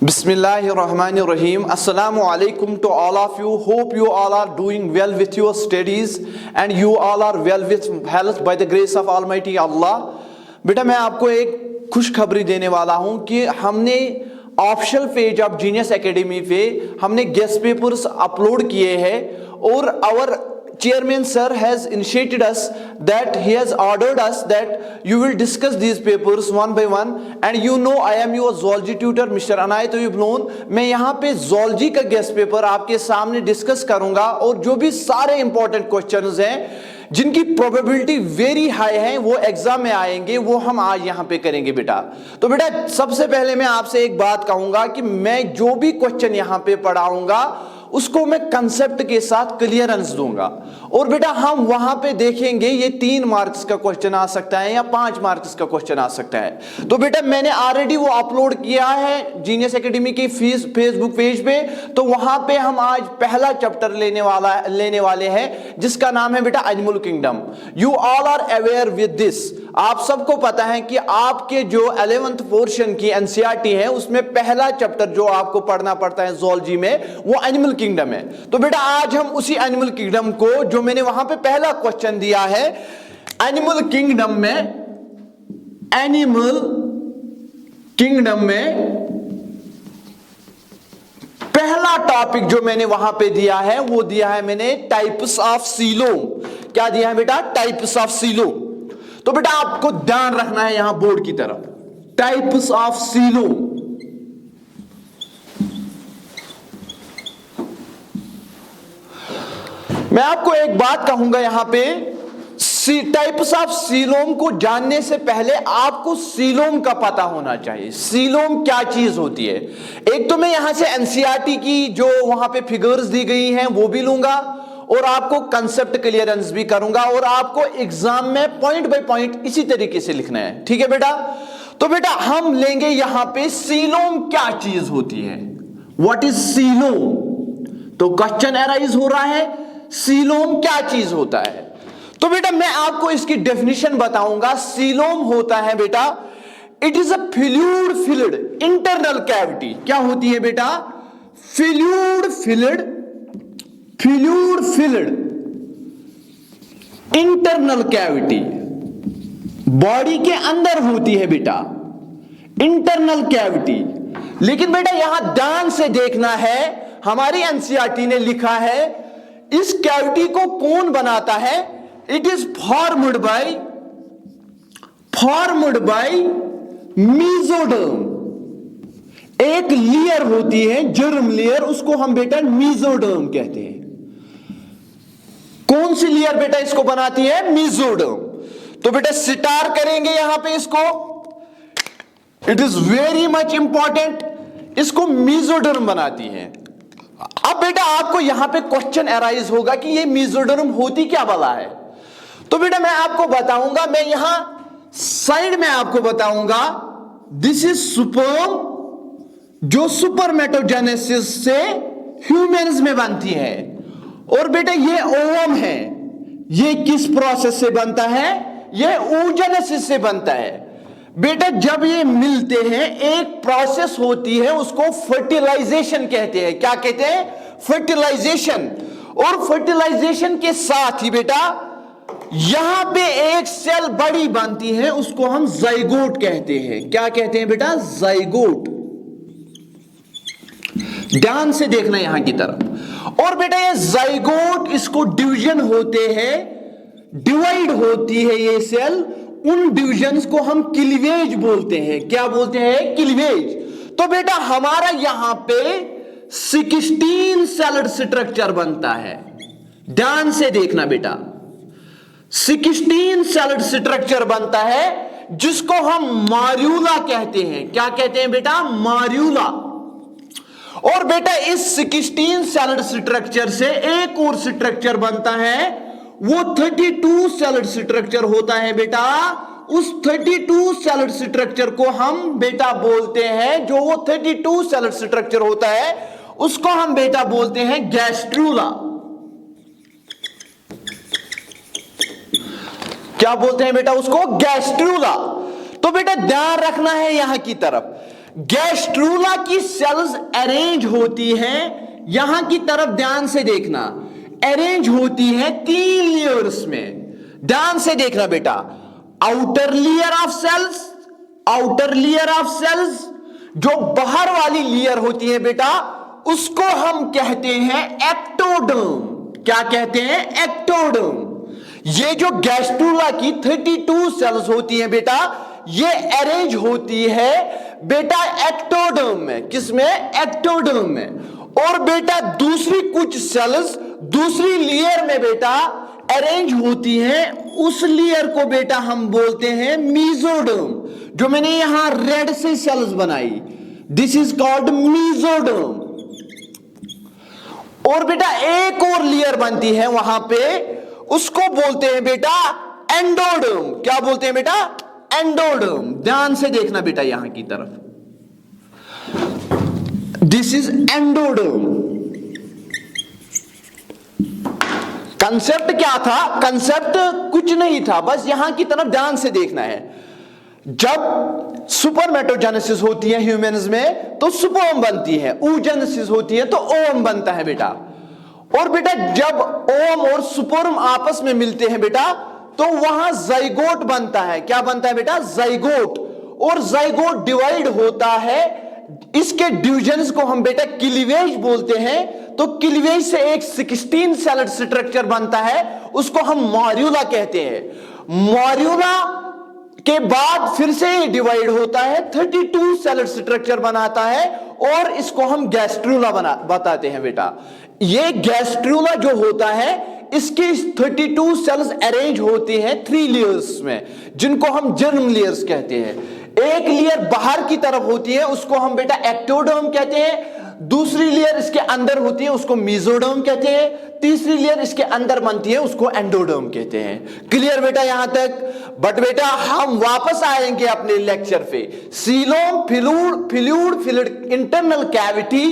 Bismillahirrahmanirrahim. Assalamu alaikum to all of you. Hope you all are doing well with your studies and you all are well with health by the grace of Almighty Allah. बेटा मैं आपको एक खुशखबरी देने वाला हूं कि हमने official page of genius academy पे हमने गेस्ट पेपर्स अपलोड किए हैं और our chairman sir has initiated us that he has ordered us that you will discuss these papers one by one and you know I am your zoology tutor Mr. Anayat Ibnoon. मैं यहाँ पे zoology का guest paper आपके सामने discuss करूंगा और जो भी सारे इंपॉर्टेंट क्वेश्चंस हैं जिनकी प्रोबेबिलिटी वेरी हाई है वो एग्जाम में आएंगे वो हम आज यहाँ पे करेंगे बेटा. तो बेटा सबसे पहले मैं आपसे एक बात कहूंगा कि मैं जो भी क्वेश्चन यहाँ पे पढ़ाऊंगा उसको मैं कंसेप्ट के साथ क्लियरेंस दूंगा और बेटा हम वहां पे देखेंगे ये 3 मार्क्स का क्वेश्चन आ सकता है या 5 मार्क्स का क्वेश्चन आ सकता है. तो बेटा मैंने ऑलरेडी वो अपलोड किया है जीनियस एकेडमी की फेसबुक पेज पे. तो वहां पे हम आज पहला चैप्टर लेने वाले हैं जिसका नाम है बेटा animal kingdom. You all are aware with this. आप सबको पता है कि आपके जो 11th पोर्शन की एनसीईआरटी है उसमें पहला चैप्टर जो आपको पढ़ना पड़ता है ज़ूलॉजी में वो एनिमल किंगडम है. तो बेटा आज हम उसी एनिमल किंगडम को जो मैंने वहां पे पहला क्वेश्चन दिया है एनिमल किंगडम में पहला टॉपिक जो मैंने वहां पे दिया है वो दिया है मैंने टाइप्स ऑफ सीलोम. क्या दिया है बेटा? Types of coelom. तो बेटा आपको ध्यान रखना है यहां बोर्ड की तरफ. Types of coelom. मैं आपको एक बात कहूंगा यहां पे टाइप्स ऑफ सीलोम को जानने से पहले आपको सीलोम का पता होना चाहिए. सीलोम क्या चीज होती है? एक तो मैं यहां से एनसीईआरटी की जो वहां पे फिगर्स दी गई हैं वो भी लूंगा और आपको कंसेप्ट क्लियरेंस भी करूंगा और आपको एग्जाम में पॉइंट बाय पॉइंट इसी तरीके से लिखना है. ठीक है बेटा? तो बेटा हम लेंगे यहां पे सीलोम क्या चीज होती है. What is coelom? तो क्वेश्चन अराइज हो रहा है सीलोम क्या चीज होता है. तो बेटा मैं आपको इसकी डेफिनेशन बताऊंगा. सीलोम होता है बेटा it is a fluid filled internal cavity. क्या होती है बेटा? Fluid filled internal cavity. Body के अंदर होती है बेटा इंटरनल कैविटी. लेकिन बेटा यहां ध्यान से देखना है हमारी एनसीईआरटी ने लिखा है इस कैविटी को कौन बनाता है? It is formed bye mesoderm. एक लेयर होती है जर्म लेयर उसको हम बेटा मीजोडर्म कहते हैं. कौन सी लेयर बेटा इसको बनाती है? मीजोडर्म. तो बेटा स्टार करेंगे यहां पे इसको. It is very much important. इसको मीजोडर्म बनाती है. अब बेटा आपको यहां पे क्वेश्चन अराइज होगा कि ये मीजोडर्म होती क्या भला है. तो बेटा मैं आपको बताऊंगा. मैं यहां साइड में आपको बताऊंगा दिस इज स्पर्म जो सुपरमेटोजेनेसिस से ह्यूमंस में बनती है. और बेटा ये ओवम है. ये किस प्रोसेस से बनता है? ये oogenesis से बनता है. बेटा जब ये मिलते हैं एक प्रोसेस होती है उसको फर्टिलाइजेशन कहते हैं. क्या कहते हैं? फर्टिलाइजेशन. और फर्टिलाइजेशन के साथ ही बेटा यहां पे एक सेल बड़ी बनती है उसको हम जाइगोट कहते हैं. क्या कहते हैं बेटा? जाइगोट. ध्यान से देखना यहां की तरफ. और बेटा ये जाइगोट इसको डिवीजन होते हैं डिवाइड होती है ये सेल. उन डिविजन्स को हम क्लीवेज बोलते हैं. क्या बोलते हैं? क्लीवेज. तो बेटा हमारा यहां पे 16 सेलड स्ट्रक्चर बनता है. ध्यान से देखना बेटा 16 सेलड स्ट्रक्चर बनता है जिसको हम मार्यूला कहते हैं. क्या कहते हैं बेटा? मार्यूला. और बेटा इस 16 सेलड स्ट्रक्चर से एक और स्ट्रक्चर बनता है वो 32 सेलड स्ट्रक्चर होता है बेटा. उस 32 सेलड स्ट्रक्चर को हम बेटा बोलते हैं जो वो 32 सेलड स्ट्रक्चर होता है उसको हम बेटा बोलते हैं गैस्ट्रूला. क्या बोलते हैं बेटा उसको? गैस्ट्रूला. तो बेटा ध्यान रखना है यहां की तरफ गैस्ट्रूला की सेल्स अरेंज होती हैं, यहां की तरफ ध्यान से देखना, अरेंज होती है 3 लेयर्स में। ध्यान से देखना बेटा, outer layer of cells, outer layer of cells, जो बाहर वाली लेयर होती है बेटा, उसको हम कहते हैं एक्टोडर्म। क्या कहते हैं? एक्टोडर्म। ये जो गैस्ट्रूला की 32 सेल्स होती हैं बेटा, ये अरेंज होती है बेटा एक्टोडर्म में। किसमें? एक्टोडर्म में। और बेटा दूसरी कुछ सेल्स दूसरी लेयर में बेटा अरेंज होती हैं, उस लेयर को बेटा हम बोलते हैं मेसोडर्म। जो मैंने यहां रेड से सेल्स बनाई, दिस इज कॉल्ड मेसोडर्म। और बेटा एक और लेयर बनती है वहां पे, उसको बोलते हैं बेटा एंडोडर्म। क्या बोलते हैं बेटा? एंडोडर्म। ध्यान से देखना बेटा यहां की तरफ, दिस इज एंडोडर्म। कंसेप्ट क्या था? कंसेप्ट कुछ नहीं था, बस यहां की तरफ ध्यान से देखना है। जब सुपरमेटोजेनेसिस होती है ह्यूमंस में तो स्पर्म बनती है, oogenesis होती है तो ओवम बनता है बेटा। और बेटा जब ओवम और स्पर्म आपस में मिलते हैं बेटा, तो वहां जाइगोट बनता है। क्या बनता है बेटा? जाइगोट। और जाइगोट डिवाइड होता है, इसके डिविजन्स को हम बेटा क्लीवेज बोलते हैं। तो क्लीवेज से एक 16 सेलड स्ट्रक्चर बनता है, उसको हम मॉर्यूला कहते हैं। मॉर्यूला के बाद फिर से डिवाइड होता है, 32 सेलड स्ट्रक्चर बनाता है, और इसको हम गैस्ट्रूला बताते हैं बेटा। ये गैस्ट्रूला जो होता है, इसकी 32 सेल्स अरेंज होती हैं 3 लेयर्स में, जिनको हम जर्म लेयर्स कहते हैं। एक लेयर बाहर की तरफ होती है, उसको हम बेटा एक्टोडर्म कहते हैं। दूसरी लेयर इसके अंदर होती है, उसको मेसोडर्म कहते हैं। तीसरी लेयर इसके अंदर बनती है, उसको एंडोडर्म कहते हैं। क्लियर बेटा यहां तक? बट बेटा हम वापस आएंगे अपने लेक्चर पे। Coelom fluid internal cavity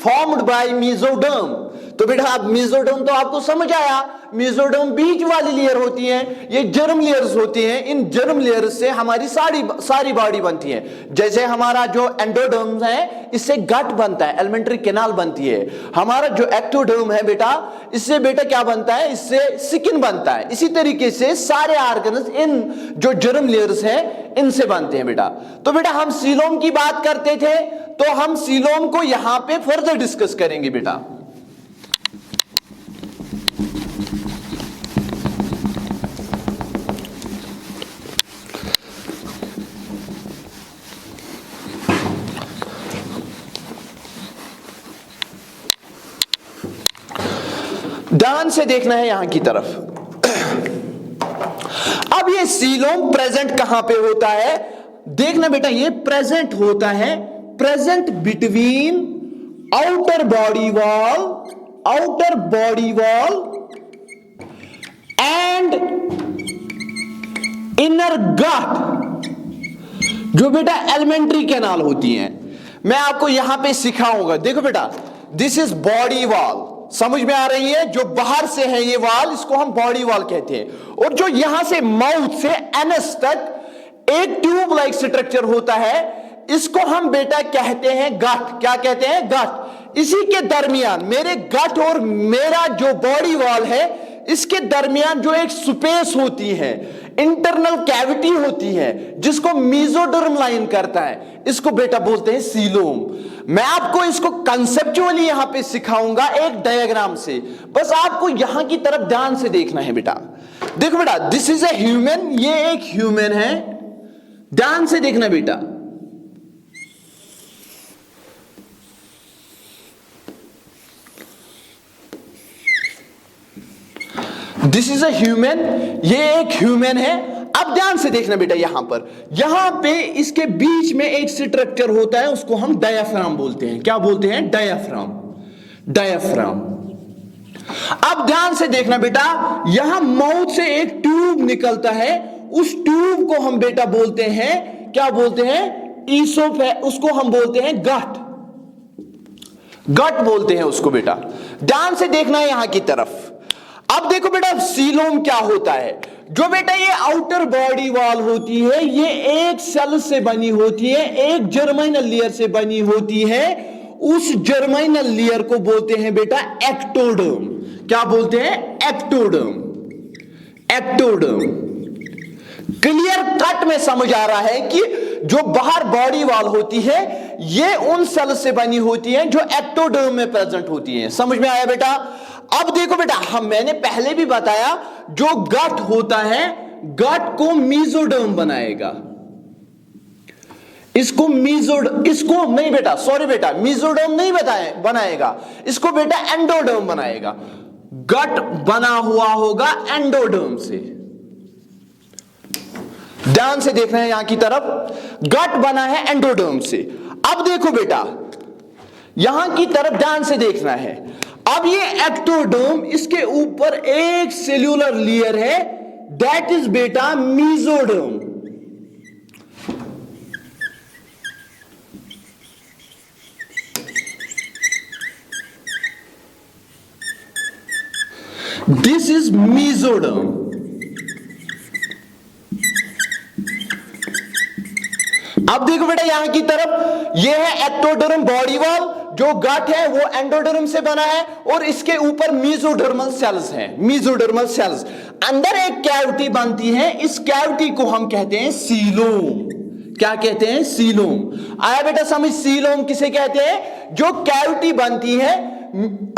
formed by mesoderm. तो बेटा आप मेसोडर्म तो आपको समझ आया, मेसोडर्म बीच वाली लेयर होती है, ये जर्म लेयर्स होती हैं। इन जर्म लेयर्स से हमारी सारी बॉडी बनती है। जैसे हमारा जो एंडोडर्म है, इससे गट बनता है, एलिमेंट्री कैनाल बनती है। हमारा जो एक्टोडर्म है बेटा, इससे बेटा क्या बनता है? इससे स्किन बनता है। इसी तरीके से सारे ऑर्गन्स इन जो जर्म लेयर्स हैं, इनसे बनते हैं बेटा। तो बेटा हम सीलोम की बात करते थे, तो हम सीलोम को यहां पे फर्दर डिस्कस करेंगे बेटा। ध्यान से देखना है यहां की तरफ। अब ये सीलोम प्रेजेंट कहां पे होता है? देखना बेटा, ये प्रेजेंट होता है present between outer body wall and inner gut, जो बेटा एलिमेंट्री कैनाल होती हैं। मैं आपको यहां पे सिखाऊंगा। देखो बेटा, दिस इज बॉडी वॉल, समझ में आ रही है? जो बाहर से है ये वॉल, इसको हम बॉडी वॉल कहते हैं। और जो यहां से माउथ से एनस तक एक ट्यूब लाइक स्ट्रक्चर होता है, इसको हम बेटा कहते हैं गट। क्या कहते हैं? गट। इसी के दरमियान मेरे गट और मेरा जो बॉडी वॉल है, इसके दरमियान जो एक स्पेस होती है, इंटरनल कैविटी होती है, जिसको मेसोडर्म लाइन करता है, इसको बेटा बोलते हैं सीलोम। मैं आपको इसको कंसेप्चुअली यहां पे सिखाऊंगा एक डायग्राम से। बस आपको यहां की तरफ ध्यान से देखना है बेटा। देखो बेटा, दिस इज ए ह्यूमन, ये एक ह्यूमन है। ध्यान से देखना बेटा, दिस इज अ ह्यूमन, ये एक ह्यूमन है। अब ध्यान से देखना बेटा, यहां पे इसके बीच में एक स्ट्रक्चर होता है, उसको हम डायाफ्राम बोलते हैं। क्या बोलते हैं? डायाफ्राम। अब ध्यान से देखना बेटा, यहां माउथ से एक ट्यूब निकलता है, उस ट्यूब को हम बेटा बोलते हैं, क्या बोलते हैं? उसको हम बोलते हैं गट बोलते हैं उसको बेटा। ध्यान से देखना है यहां की तरफ। अब देखो बेटा, सीलोम क्या होता है? जो बेटा ये आउटर बॉडी वॉल होती है, ये एक सेल से बनी होती है, एक जर्मिनल लेयर से बनी होती है। उस जर्मिनल लेयर को बोलते हैं बेटा एक्टोडर्म। क्या बोलते हैं? एक्टोडर्म। एक्टोडर्म। क्लियर कट में समझ आ रहा है कि जो बाहर बॉडी वॉल होती है ये उन सेल से बनी होती है जो एक्टोडर्म में प्रेजेंट होती है। समझ में आया बेटा? अब देखो बेटा, मैंने पहले भी बताया, जो गट होता है, गट को मेसोडर्म बनाएगा। इसको नहीं बेटा, सॉरी बेटा, मेसोडर्म नहीं बनाएगा, इसको बेटा एंडोडर्म बनाएगा। गट बना हुआ होगा एंडोडर्म से। ध्यान से देखना है यहां की तरफ, गट बना है एंडोडर्म से। अब देखो बेटा, यहां की तरफ ध्यान से देखना है। अब ये एक्टोडर्म, इसके ऊपर एक सेल्यूलर लेयर है, दैट इज बेटा मेसोडर्म। This is mesoderm. अब देखो बेटा यहां की तरफ, यह है एक्टोडर्म बॉडी वॉल, जो गट है वो एंडोडर्म से बना है, और इसके ऊपर मेसोडर्मल सेल्स हैं। मेसोडर्मल सेल्स, अंदर एक कैविटी बनती है, इस कैविटी को हम कहते हैं सीलोम। क्या कहते हैं? सीलोम। आया बेटा समझ? सीलोम किसे कहते हैं? जो कैविटी बनती है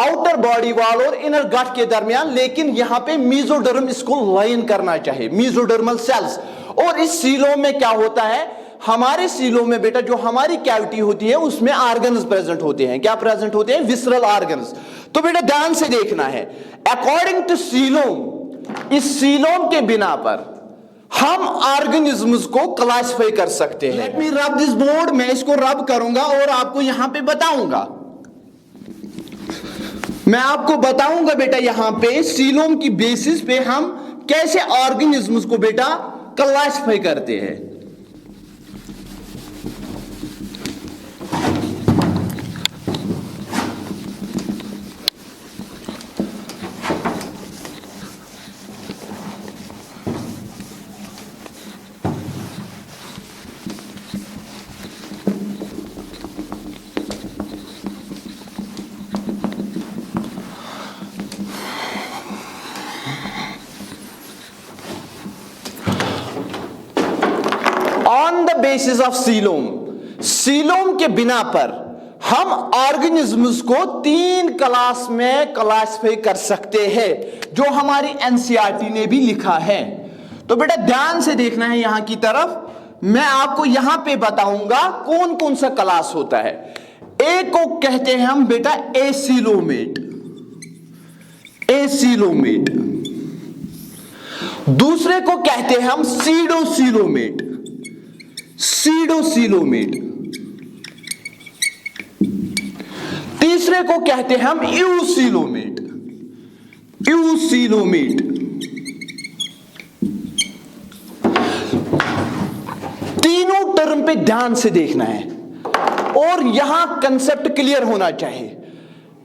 आउटर बॉडी वॉल और इनर गट के दरमियान, लेकिन यहां पे मेसोडर्म इसको लाइन करना चाहिए, मेसोडर्मल सेल्स। और इस सीलोम में क्या होता है? हमारे सीलोम में बेटा जो हमारी कैविटी होती है उसमें ऑर्गन्स प्रेजेंट होते हैं। क्या प्रेजेंट होते हैं? Visceral organs. तो बेटा ध्यान से देखना है, अकॉर्डिंग टू सीलोम, इस सीलोम के बिना पर हम ऑर्गेनिज्म्स को क्लासिफाई कर सकते हैं। Let me rub this board, मैं इसको रब करूंगा और आपको यहां पे बताऊंगा। मैं आपको बताऊंगा बेटा यहां पे सीलोम की बेसिस पे हम कैसे ऑर्गेनिज्म्स को बेटा क्लासिफाई करते हैं। On the basis of coelom, coelom के बिना पर हम ऑर्गेनिज्म्स को 3 क्लास में क्लासिफाई कर सकते हैं, जो हमारी एनसीईआरटी ने भी लिखा है। तो बेटा ध्यान से देखना है यहां की तरफ, मैं आपको यहां पे बताऊंगा कौन कौन सा क्लास होता है। एक को कहते हैं हम बेटा एसिलोमेट, एसिलोमेट। दूसरे को कहते हैं हम सीडोसिलोमेट, सीडोसिलोमेट। तीसरे को कहते हैं हम यूसिलोमेट, यूसिलोमेट। तीनों टर्म पे ध्यान से देखना है और यहां कंसेप्ट क्लियर होना चाहिए।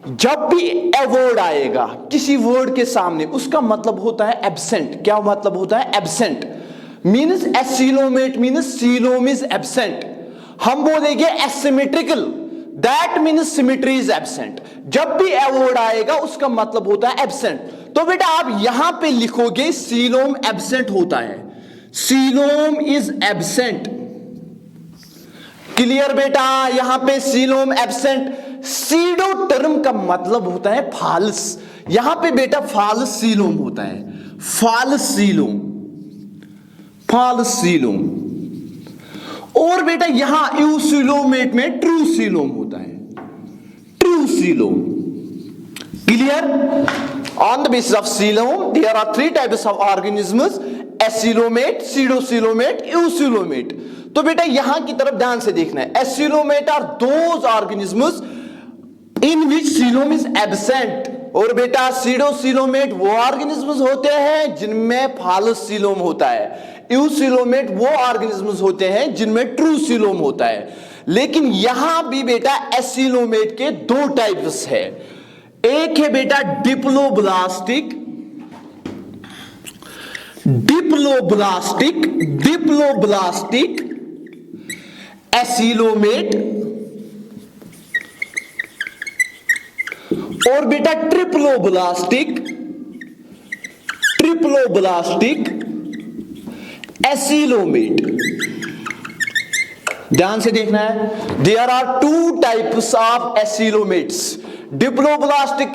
जब भी ए वर्ड आएगा किसी वर्ड के सामने, उसका मतलब होता है एब्सेंट। क्या मतलब होता है? Absent. Means acoelomate means coelom is absent. हम बोलेंगे asymmetrical, that means symmetry is absent. जब भी ए वर्ड आएगा उसका मतलब होता है एब्सेंट। तो बेटा आप यहां पे लिखोगे सीलोम एब्सेंट होता है, सीलोम इज एब्सेंट। क्लियर बेटा? यहां पे सीलोम एब्सेंट। सीडो टर्म का मतलब होता है फॉल्स। यहां पे बेटा फॉल्स सीलोम होता है, फॉल्स सीलोम, फॉल्स सीलोम। और बेटा यहां यूसिलोमेट में ट्रू सीलोम होता है, true coelom. Clear? On the basis of coelom there are 3 types of organisms, acoelomate, pseudocoelomate, eucoelomate. तो बेटा यहां की तरफ ध्यान से देखना है। Acoelomate are those organisms in which coelom is absent. और बेटा सीडोसिलोमेट वो ऑर्गेनिजम्स होते हैं जिनमें फॉल्स सीलोम होता है। यूसिलोमेट वो ऑर्गेनिजम्स होते हैं जिनमें ट्रू सीलोम होता है। लेकिन यहां भी बेटा एसिलोमेट के 2 टाइप्स है। एक है बेटा डिप्लोब्लास्टिक, डिप्लोब्लास्टिक एसिलोमेट और बेटा ट्रिप्लोब्लास्टिक एसिलोमेट। ध्यान से देखना है, there are two types of acoelomates, diploblastic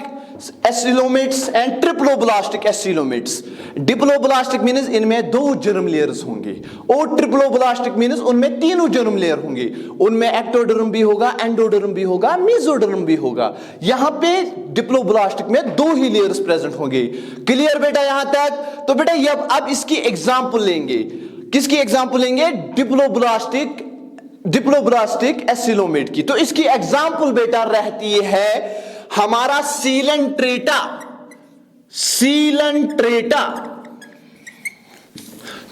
acoelomates and triploblastic acoelomates. Diploblastic means इनमें 2 जर्म लेयर्स होंगे और ट्रिप्लोब्लास्टिक मीन्स उनमें 3 जर्म लेयर होंगे। उनमें एक्टोडर्म भी होगा, एंडोडर्म भी होगा, मेसोडर्म भी होगा। यहां पे डिप्लोब्लास्टिक में 2 ही लेयर्स प्रेजेंट होंगे। क्लियर बेटा यहां तक? तो बेटा ये अब इसकी एग्जांपल लेंगे। किसकी एग्जांपल लेंगे? डिप्लोब्लास्टिक एसिलोमेट की। तो इसकी एग्जांपल बेटा रहती है हमारा सीलेंट्रेटा।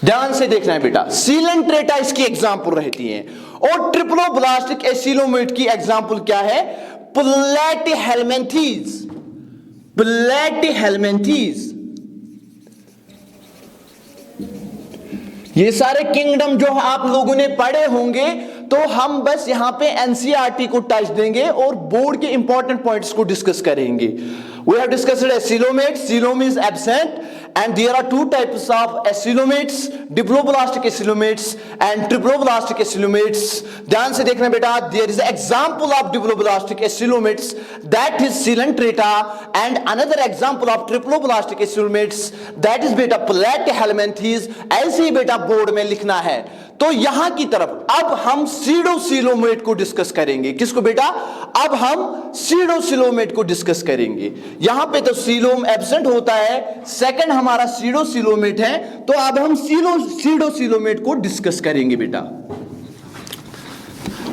ध्यान से देखना है बेटा, सीलेंट्रेटा इसकी एग्जांपल रहती है। और ट्रिप्लोब्लास्टिक एसिलोमेट की एग्जांपल क्या है? प्लेटिहेल्मिन्थेस। ये सारे किंगडम जो आप लोगों ने पढ़े होंगे, तो हम बस यहां पे एनसीईआरटी को टच देंगे और बोर्ड के इंपॉर्टेंट पॉइंट्स को डिस्कस करेंगे। We have discussed acylomates. Coelom is absent, and there are 2 types of acylomates: diploblastic acylomates and triploblastic acylomates. ध्यान से देखना बेटा, there is an example of diploblastic acylomates, that is Coelenterata, and another example of triploblastic acylomates, that is बेटा Platyhelminthes। ऐसे ही बेटा board में लिखना है। तो यहां की तरफ अब हम सीडोसिलोमेट को डिस्कस करेंगे। किसको बेटा? अब हम सीडोसिलोमेट को डिस्कस करेंगे। यहां पे तो सीलोम एब्सेंट होता है, सेकंड हमारा सीडोसिलोमेट है। तो अब हम सीडोसिलोमेट को डिस्कस करेंगे बेटा।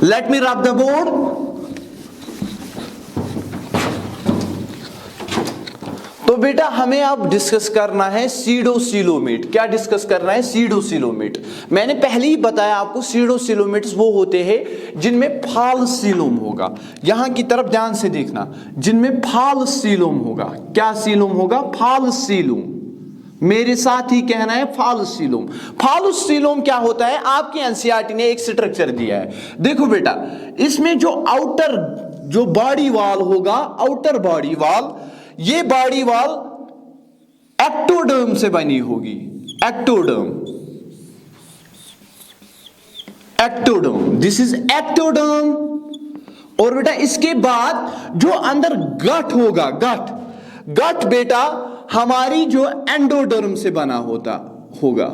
लेट मी रब द बोर्ड। तो बेटा हमें अब डिस्कस करना है सीडोसिलोमेट। क्या डिस्कस करना है? सीडोसिलोमेट। मैंने पहले ही बताया आपको, सीडोसिलोमेट्स वो होते हैं जिनमें फाल्स सीलोम होगा। यहां की तरफ ध्यान से देखना, जिनमें फाल्स सीलोम होगा। क्या सीलोम होगा? False coelom. मेरे साथ ही कहना है फाल्स सीलोम। फाल्स सीलोम क्या होता है? आपकी एनसीईआरटी ने एक स्ट्रक्चर दिया है। देखो बेटा, इसमें जो आउटर जो बॉडी वॉल होगा, आउटर बॉडी वॉल, ये बॉडी वॉल एक्टोडर्म से बनी होगी। Ectoderm, this is ectoderm. और बेटा इसके बाद जो अंदर गट होगा, गट बेटा हमारी जो एंडोडर्म से बना होगा,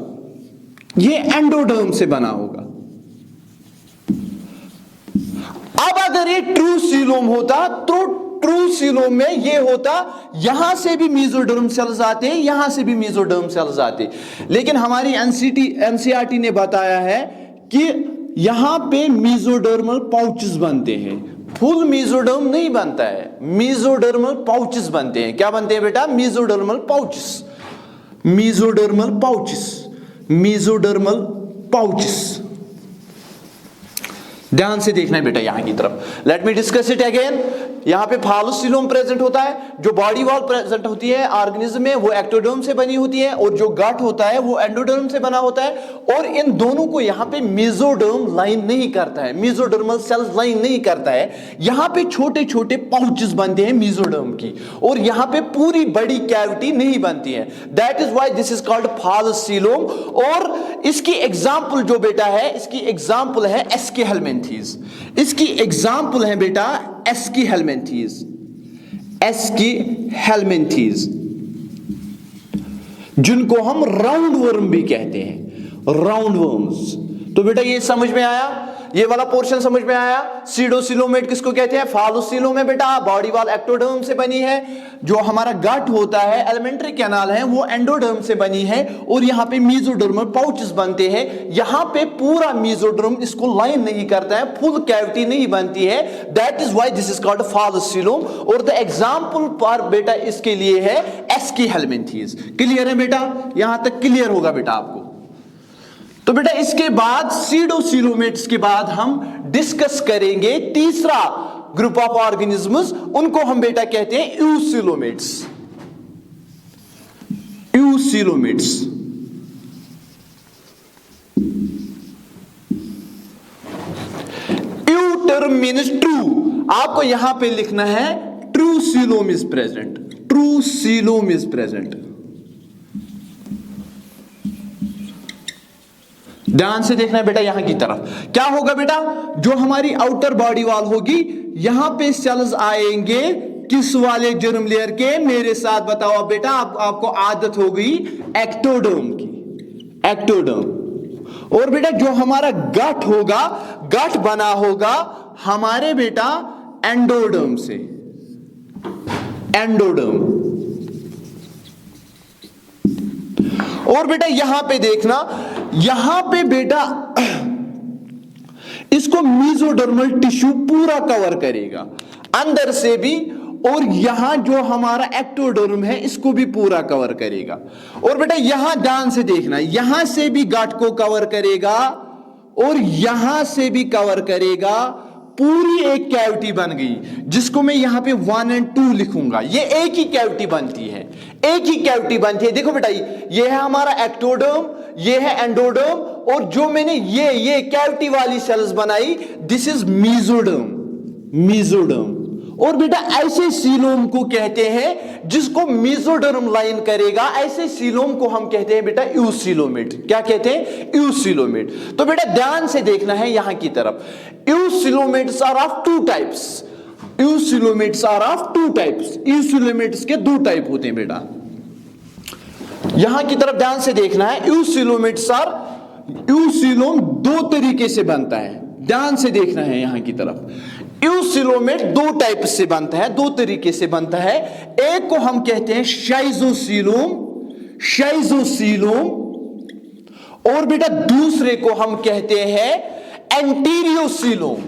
ये एंडोडर्म से बना होगा। अब अगर ये ट्रू सीलोम होता तो ट्रू सीलोम में ये होता, यहां से भी मेसोडर्म सेल्स आते हैं, यहां से भी मेसोडर्म सेल्स आते। लेकिन हमारी एनसीईआरटी ने बताया है कि यहां पे मेसोडर्मल पाउचेस बनते हैं, फुल मेसोडर्म नहीं बनता है, मेसोडर्मल पाउचेस बनते हैं। क्या बनते हैं बेटा? Mesodermal pouches. ध्यान से देखना है बेटा यहां की तरफ। Let me discuss it again. यहां पे फालस सीलोम प्रेजेंट होता है, जो बॉडी वॉल प्रेजेंट होती है ऑर्गेनिज्म में वो एक्टोडर्म से बनी होती है, और जो गट होता है वो एंडोडर्म से बना होता है। और इन दोनों को यहां पे मेसोडर्म लाइन नहीं करता है, मेसोडर्मल सेल्स लाइन नहीं करता है। यहां पे छोटे छोटे पाउचेस बनते हैं मेसोडर्म की, और यहां पे पूरी बड़ी कैविटी नहीं बनती है। That is why this is called false coelom. और इसकी एग्जांपल जो बेटा है, इसकी एग्जांपल है एस्कीहेल्मिन्थेस। इसकी एग्जांपल है बेटा एस्कीहेल्मिन्थेस, जिनको हम राउंड वर्म भी कहते हैं, राउंड वर्म्स। तो बेटा ये समझ में आया, ये वाला पोर्शन समझ में आया। सीडोसिलोमेट किसको कहते हैं? फालस सीलोम है बेटा, बॉडी वॉल एक्टोडर्म से बनी है। जो हमारा गट होता है, एलिमेंट्री कैनाल है, वो एंडोडर्म से बनी है, और यहां पे मेसोडर्मल पाउचेस बनते हैं। यहां पे पूरा मेसोडर्म इसको लाइन नहीं करता है, फुल कैविटी नहीं बनती है। That is why this is called false coelom. और द एग्जांपल पर बेटा इसके लिए है एस्कीहेल्मिन्थेस। क्लियर है बेटा? यहां तक क्लियर होगा बेटा आपको। तो बेटा इसके बाद सीडोसिलोमेट्स के बाद हम डिस्कस करेंगे तीसरा ग्रुप ऑफ ऑर्गेनिजम्स, उनको हम बेटा कहते हैं यूसिलोमेट्स। टर्म मीन्स ट्रू, आपको यहां पे लिखना है true coelom is present, true coelom is present. ध्यान से देखना है बेटा यहां की तरफ क्या होगा बेटा, जो हमारी आउटर बॉडी वॉल होगी यहां पे सेल्स आएंगे किस वाले जर्म लेयर के, मेरे साथ बताओ बेटा, आपको आदत हो गई एक्टोडर्म की, एक्टोडर्म। और बेटा जो हमारा गट होगा, गट बना होगा हमारे बेटा एंडोडर्म से, एंडोडर्म। और बेटा यहां पे देखना, यहां पे बेटा इसको मेसोडर्मल टिश्यू पूरा कवर करेगा अंदर से भी, और यहां जो हमारा एक्टोडर्म है इसको भी पूरा कवर करेगा। और बेटा यहां ध्यान से देखना, यहां से भी गट को कवर करेगा और यहां से भी कवर करेगा, पूरी एक कैविटी बन गई जिसको मैं यहां पे 1 और 2 लिखूंगा। ये एक ही कैविटी बनती है, एक ही कैविटी बनती है। देखो बेटा ये है हमारा एक्टोडर्म, ये है एंडोडर्म, और जो मैंने ये कैविटी वाली सेल्स बनाई दिस इज मेसोडर्म, मेसोडर्म। और बेटा ऐसे सीलोम को कहते हैं जिसको मेसोडर्म लाइन करेगा, ऐसे सीलोम को हम कहते हैं बेटा यूसीलोमेट। क्या कहते हैं? यूसीलोमेट। तो बेटा ध्यान से देखना है यहां की तरफ, eucoelomates are of 2 types, eucoelomates are of 2 types. Eucoelomates के 2 टाइप होते हैं बेटा, यहां की तरफ ध्यान से देखना है। यूसीलोमेट्स आर, यूसीलोम 2 तरीके से बनता है, ध्यान से देखना है यहां की तरफ। यूसीलोमेट 2 टाइप से बनता है, 2 तरीके से बनता है। एक को हम कहते हैं शाइजोसीलोम, शाइजोसीलोम, और बेटा दूसरे को हम कहते हैं एंटीरियोसीलोम,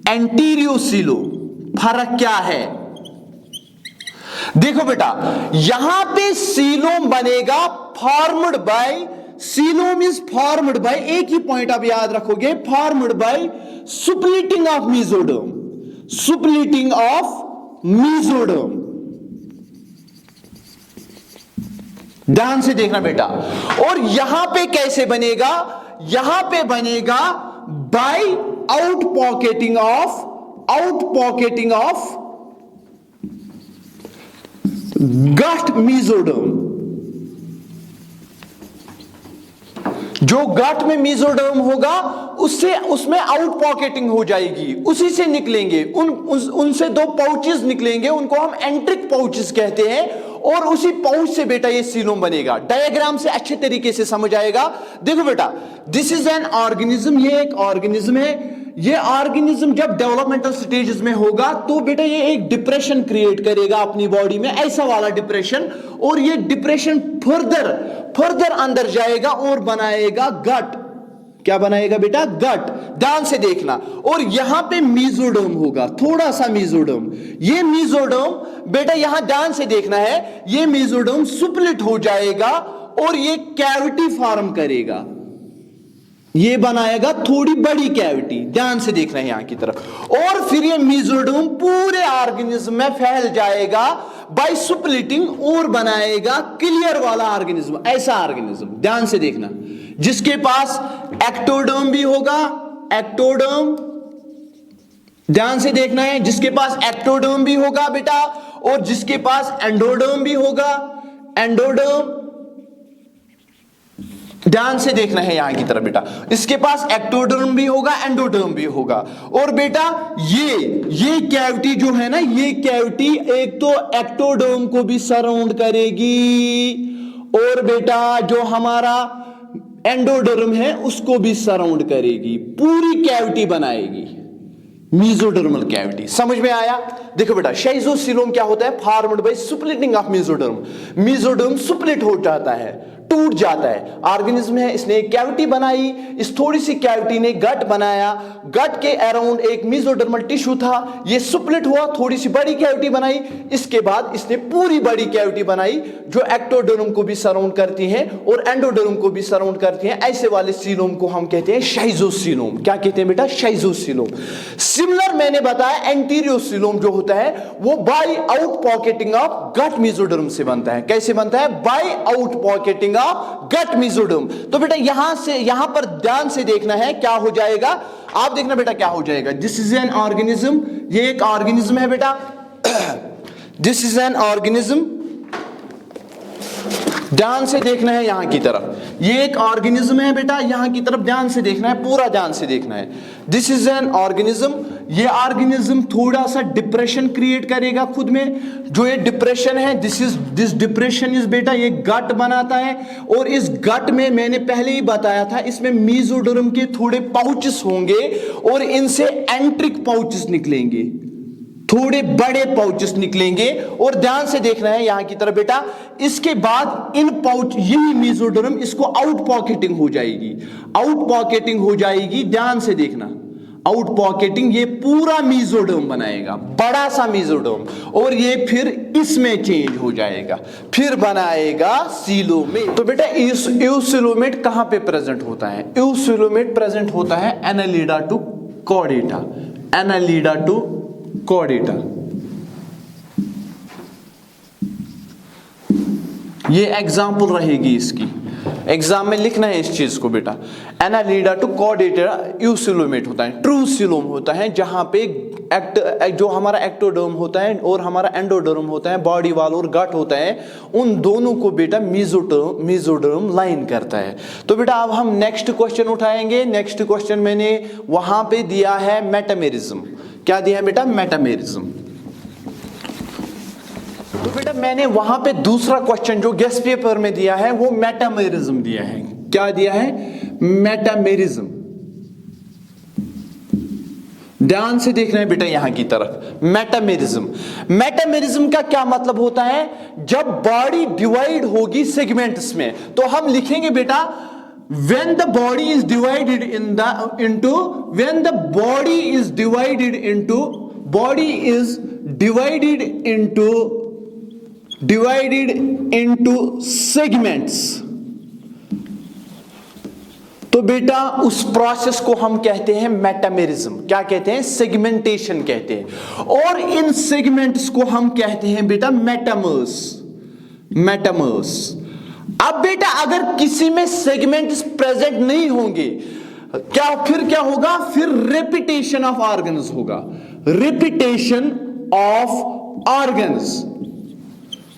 एंटीरियोसीलोम। फर्क क्या है? देखो बेटा यहां पे सीलोम बनेगा formed by, coelom is formed by, एक ही पॉइंट आप याद रखोगे, formed by splitting of mesoderm, splitting of mesoderm. ध्यान से देखना बेटा। और यहां पे कैसे बनेगा? यहां पे बनेगा by out pocketing of, out pocketing of gut mesoderm. जो गट में मेसोडर्म होगा उससे, उसमें आउट पॉकेटिंग हो जाएगी, उसी से निकलेंगे, उनसे 2 पाउचेस निकलेंगे, उनको हम एंट्रिक पाउचेस कहते हैं, और उसी पाउच से बेटा ये सीलोम बनेगा। डायग्राम से अच्छे तरीके से समझ आएगा। देखो बेटा दिस इज एन ऑर्गेनिज्म, ये एक ऑर्गेनिज्म है। ये ऑर्गेनिज्म जब डेवलपमेंटल स्टेजेस में होगा तो बेटा ये एक डिप्रेशन क्रिएट करेगा अपनी बॉडी में, ऐसा वाला डिप्रेशन, और ये डिप्रेशन फर्दर अंदर जाएगा और बनाएगा गट। क्या बनाएगा बेटा? गट। ध्यान से देखना। और यहां पे मेसोडर्म होगा, थोड़ा सा मेसोडर्म। ये मेसोडर्म बेटा यहां ध्यान से देखना है, ये मेसोडर्म सुप्लिट हो जाएगा और ये कैविटी फॉर्म करेगा, ये बनाएगा थोड़ी बड़ी कैविटी। ध्यान से देखना है यहां की तरफ। और फिर ये मेसोडर्म पूरे ऑर्गेनिज्म में फैल जाएगा बाय सुप्लिटिंग और बनाएगा क्लियर वाला ऑर्गेनिज्म, ऐसा ऑर्गेनिज्म। ध्यान से देखना, जिसके पास एक्टोडर्म भी होगा, एक्टोडर्म, ध्यान से देखना है, जिसके पास एक्टोडर्म भी होगा बेटा, और जिसके पास एंडोडर्म भी होगा, एंडोडर्म। ध्यान से देखना है यहां की तरफ बेटा, इसके पास एक्टोडर्म भी होगा, एंडोडर्म भी होगा। और बेटा ये कैविटी जो है ना, ये कैविटी एक तो एक्टोडर्म को भी सराउंड करेगी, और बेटा जो हमारा एंडोडर्म है उसको भी सराउंड करेगी, पूरी कैविटी बनाएगी, मेसोडर्मल कैविटी। समझ में आया? देखो बेटा शाइजोसीलोम क्या होता है? Formed by splitting of mesoderm. Mesoderm split हो जाता है, टूट जाता है। ऑर्गेनिज्म है, इसने एक कैविटी बनाई, इस थोड़ी सी कैविटी ने गट बनाया, गट के अराउंड एक मेसोडर्मल टिश्यू था, ये सुप्लिट हुआ, थोड़ी सी बड़ी कैविटी बनाई, इसके बाद इसने पूरी बड़ी कैविटी बनाई जो एक्टोडर्म को भी सराउंड करती है और एंडोडर्म को भी सराउंड करती है। ऐसे वाले सीलोम को हम कहते हैं शाइजोसीलोम। क्या कहते हैं बेटा? शाइजोसीलोम। सिमिलर मैंने बताया एंटीरियोसीलोम जो होता है वो by out pocketing of gut mesoderm से बनता है। कैसे बनता है? बाय आउट पॉकेटिंग जाएगा गट मेसोडर्म। तो बेटा यहां पर ध्यान से देखना है क्या हो जाएगा, आप देखना बेटा क्या हो जाएगा। दिस इज एन ऑर्गेनिज्म, ये एक ऑर्गेनिज्म है बेटा, दिस इज एन ऑर्गेनिज्म, ध्यान से देखना है यहां की तरफ, ये एक ऑर्गेनिज्म है बेटा, यहां की तरफ ध्यान से देखना है, पूरा ध्यान से देखना है। दिस इज एन ऑर्गेनिज्म, ये ऑर्गेनिज्म थोड़ा सा डिप्रेशन क्रिएट करेगा खुद में, जो ये डिप्रेशन है दिस डिप्रेशन इज बेटा ये गट बनाता है, और इस गट में मैंने पहले ही बताया था इसमें मेसोडर्म के थोड़े पाउचेस होंगे और इनसे एंट्रिक पाउचेस निकलेंगे, थोड़े बड़े पाउचेस निकलेंगे। और ध्यान से देखना है यहां की तरफ बेटा, इसके बाद इन पाउच यही मेसोडर्म इसको आउट पॉकेटिंग हो जाएगी, आउट पॉकेटिंग हो जाएगी, ध्यान से देखना, आउट पॉकेटिंग, ये पूरा मेसोडर्म बनाएगा, बड़ा सा मेसोडर्म, और ये फिर इसमें चेंज हो जाएगा, फिर बनाएगा सीलोमेट। तो बेटा यूसिलोमेट कहां पे प्रेजेंट होता है? यूसिलोमेट प्रेजेंट होता है Annelida to Chordata, Annelida to Chordata. ये एग्जाम्पल रहेगी इसकी, एग्जाम में लिखना है इस चीज को बेटा। एनालिडा टू कॉर्डेटा यूसिलोमेट होता है, ट्रू सिलोम होता है, जहां पे जो हमारा एक्टोडर्म होता है और हमारा एंडोडर्म होता है, बॉडी वाल और गट होता है, उन दोनों को बेटा मेसोडर्म लाइन करता है। तो बेटा अब हम नेक्स्ट क्वेश्चन उठाएंगे। नेक्स्ट क्वेश्चन मैंने वहां पे दिया है मेटामेरिज्म। क्या दिया है बेटा? मेटामेरिज्म। तो बेटा मैंने वहां पे दूसरा क्वेश्चन जो गेस्ट पेपर में दिया है वो मेटामेरिज्म दिया है। क्या दिया है? मेटामेरिज्म। ध्यान से देखना है बेटा यहां की तरफ। मेटामेरिज्म, मेटामेरिज्म का क्या मतलब होता है? जब बॉडी डिवाइड होगी सेगमेंट्स में, तो हम लिखेंगे बेटा when the body is divided when the body is divided into segments, तो बेटा उस प्रोसेस को हम कहते हैं मेटामेरिज्म। क्या कहते हैं? सेगमेंटेशन कहते हैं। और इन सेगमेंट्स को हम कहते हैं बेटा मेटामर्स, मेटामर्स। अब बेटा अगर किसी में सेगमेंट्स प्रेजेंट नहीं होंगे, फिर क्या होगा? फिर रेपिटेशन ऑफ ऑर्गन्स होगा, रेपिटेशन ऑफ ऑर्गन्स।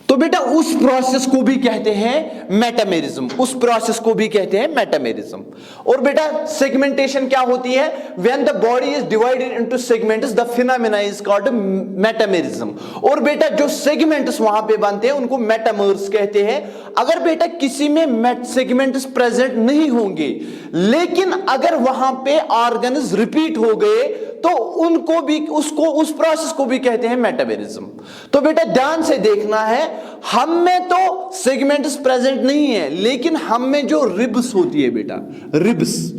तो बेटा उस प्रोसेस को भी कहते हैं मेटामेरिज्म, उस प्रोसेस को भी कहते हैं मेटामेरिज्म। और बेटा सेगमेंटेशन क्या होती है? When the body is divided into segments the phenomena is called metamerism. और बेटा जो सेगमेंट्स वहां पे बनते हैं उनको मेटामर्स कहते हैं। अगर बेटा किसी में सेगमेंट्स प्रेजेंट नहीं होंगे, लेकिन अगर वहां पे ऑर्गन्स रिपीट हो गए, तो उनको भी उस प्रोसेस को भी कहते हैं मेटामेरिज्म। तो बेटा ध्यान से देखना है, हम में तो सेगमेंट्स प्रेजेंट नहीं है, लेकिन हम में जो रिब्स होती है बेटा, रिब्स,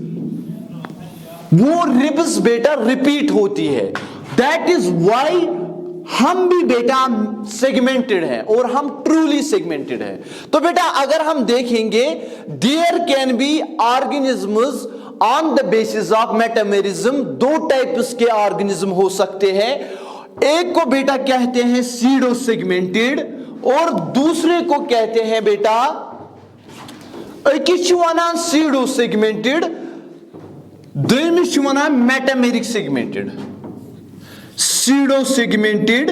वो रिब्स बेटा रिपीट होती है। दैट इज व्हाई हम भी बेटा सेगमेंटेड हैं और हम ट्रूली सेगमेंटेड हैं। तो बेटा अगर हम देखेंगे, there can be organisms on the basis of metamerism. दो टाइप्स के ऑर्गेनिज्म हो सकते हैं। एक को बेटा कहते हैं सीडो सेगमेंटेड और दूसरे को कहते हैं बेटा pseudo segmented, metameric segmented, pseudo segmented.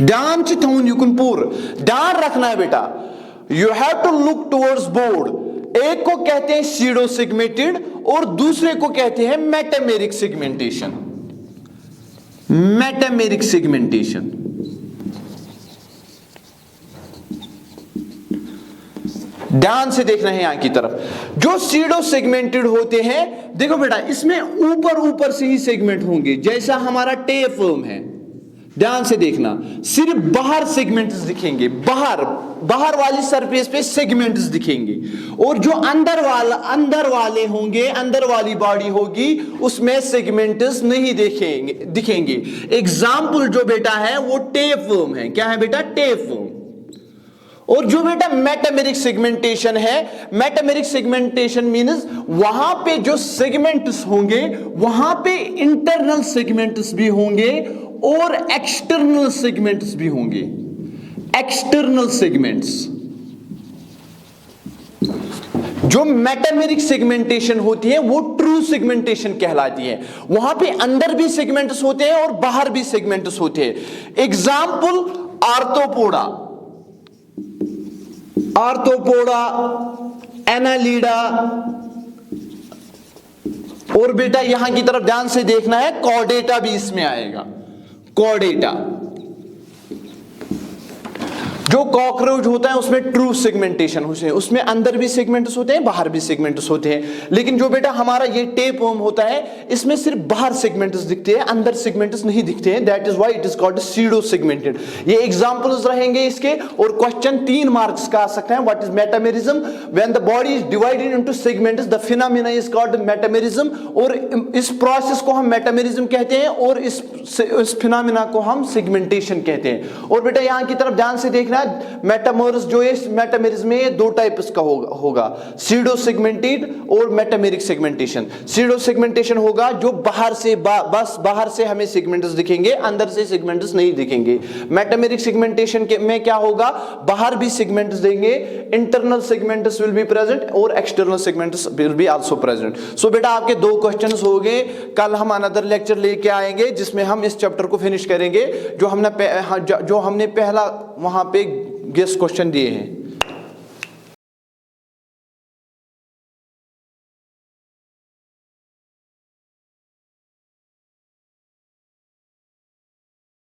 ध्यान से थोन युकुन पूर ध्यान रखना है बेटा, you have to look towards board. एक को कहते हैं सीडो सेगमेंटेड और दूसरे को कहते हैं मेटामेरिक सेगमेंटेशन, मेटामेरिक सेगमेंटेशन। ध्यान से देखना है यहां की तरफ। जो सीडो सेगमेंटेड होते हैं, देखो बेटा इसमें ऊपर ऊपर से ही सेगमेंट होंगे, जैसा हमारा टेफर्म है। ध्यान से देखना, सिर्फ बाहर सेगमेंट्स दिखेंगे, बाहर वाली सरफेस पे सेगमेंट्स दिखेंगे, और जो अंदर वाले होंगे, अंदर वाली बॉडी होगी, उसमें सेगमेंट्स नहीं दिखेंगे। एग्जाम्पल जो बेटा है वो टेफर्म है। क्या है बेटा? टेफर्म। और जो बेटा मेटामेरिक सेगमेंटेशन है, मेटामेरिक सेगमेंटेशन मींस वहां पे जो सेगमेंट्स होंगे वहां पे इंटरनल सेगमेंट्स भी होंगे और एक्सटर्नल सेगमेंट्स भी होंगे, एक्सटर्नल सेगमेंट्स। जो मेटामेरिक सेगमेंटेशन होती है वो ट्रू सेगमेंटेशन कहलाती है। वहां पे अंदर भी सेगमेंट्स होते हैं और बाहर भी सेगमेंट्स होते हैं। एग्जाम्पल आर्थ्रोपोडा, आर्थ्रोपोडा, एनालिडा, और बेटा यहां की तरफ ध्यान से देखना है, कॉर्डेटा भी इसमें आएगा। कॉर्डेटा जो कॉकरोच होता है उसमें ट्रू सेगमेंटेशन होते हैं, उसमें अंदर भी सेगमेंट्स होते हैं बाहर भी सेगमेंट्स होते हैं। लेकिन जो बेटा हमारा ये टेपवर्म होता है इसमें सिर्फ बाहर सेगमेंट्स दिखते हैं, अंदर सेगमेंट्स नहीं दिखते हैं। That is why it is called pseudo segmented. ये एग्जांपल्स रहेंगे इसके, और क्वेश्चन 3 मार्क्स का आ सकता है। What is metamerism? When the body is divided into segments the phenomena is called metamerism. और इस प्रोसेस को हम मेटामेरिज्म कहते हैं और इस फिनोमेना को हम सेगमेंटेशन कहते हैं। और बेटा यहां की तरफ ध्यान से देखना, मेटामोर्स जो है मेटामेरिज्म में 2 टाइप्स का होगा, सीडो सेगमेंटेड और मेटामेरिक सेगमेंटेशन। सीडो सेगमेंटेशन होगा जो बाहर से बस बाहर से हमें सेगमेंट्स दिखेंगे, अंदर से सेगमेंट्स नहीं दिखेंगे। मेटामेरिक सेगमेंटेशन में क्या होगा, बाहर भी सेगमेंट्स देंगे, internal segments will be present और external segments will be also present. So बेटा आपके 2 क्वेश्चंस हो गए। कल हम अनदर लेक्चर लेके आएंगे जिसमें हम इस चैप्टर को फिनिश करेंगे जो हमने पहला वहां पे गेस क्वेश्चन दिए हैं।